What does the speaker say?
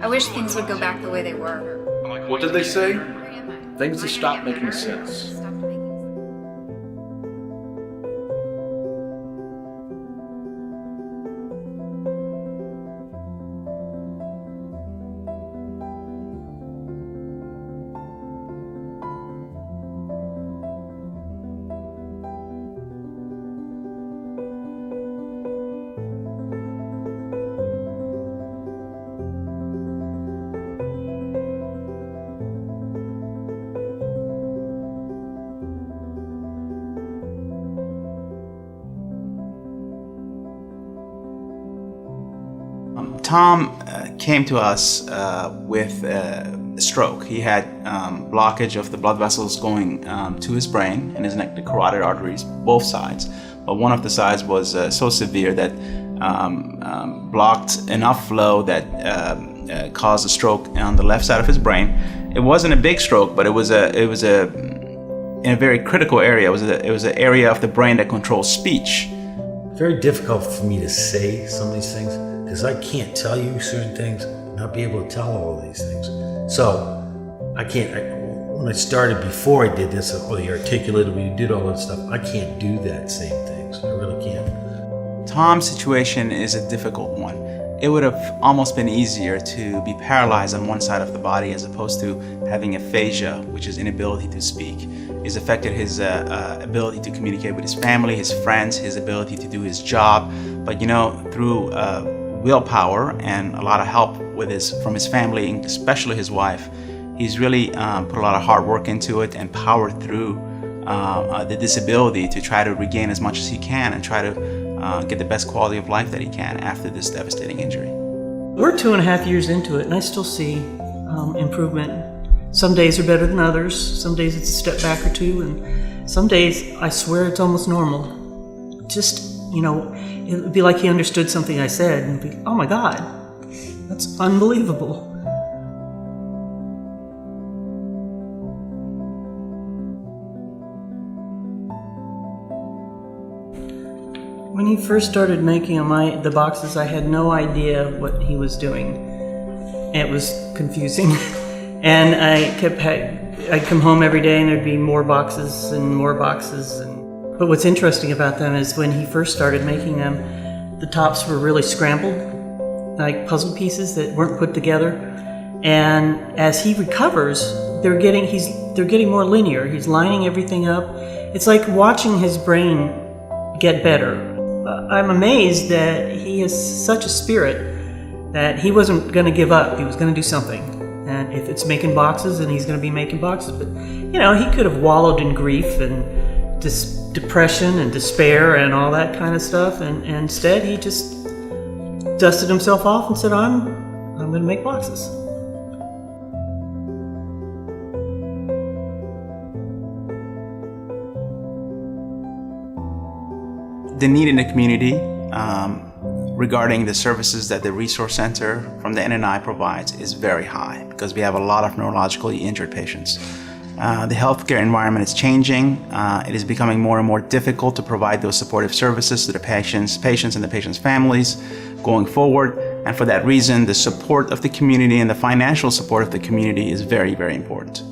I wish things would go back the way they were. What did they say? Things that stop making sense. Tom came to us with a stroke. He had blockage of the blood vessels going to his brain and his neck, the carotid arteries, both sides. But one of the sides was so severe that blocked enough flow that caused a stroke on the left side of his brain. It wasn't a big stroke, but it was in a very critical area. It was an area of the brain that controls speech. Very difficult for me to say some of these things because I can't tell you certain things, not be able to tell all of these things. So I can't. When I started before I did this, you articulated, we did all that stuff. I can't do that same things. I really can't. Tom's situation is a difficult one. It would have almost been easier to be paralyzed on one side of the body as opposed to having aphasia, which is inability to speak. It's affected his ability to communicate with his family, his friends, his ability to do his job. But through willpower and a lot of help from his family, and especially his wife, he's really put a lot of hard work into it and powered through the disability to try to regain as much as he can and try to get the best quality of life that he can after this devastating injury. We're 2.5 years into it, and I still see improvement. Some days are better than others. Some days it's a step back or two, and some days I swear it's almost normal. Just, it would be like he understood something I said, and be, oh my God, that's unbelievable. When he first started making the boxes, I had no idea what he was doing. It was confusing. And I'd come home every day and there'd be more boxes and more boxes. But what's interesting about them is when he first started making them, the tops were really scrambled, like puzzle pieces that weren't put together. And as he recovers, they're getting more linear. He's lining everything up. It's like watching his brain get better. I'm amazed that he has such a spirit that he wasn't going to give up. He was going to do something. And if it's making boxes, then he's going to be making boxes. But, he could have wallowed in grief and depression and despair and all that kind of stuff. And instead, he just dusted himself off and said, I'm going to make boxes. The need in the community regarding the services that the Resource Center from the NNI provides is very high because we have a lot of neurologically injured patients. The healthcare environment is changing. It is becoming more and more difficult to provide those supportive services to the patients and the patients' families going forward. And for that reason, the support of the community and the financial support of the community is very, very important.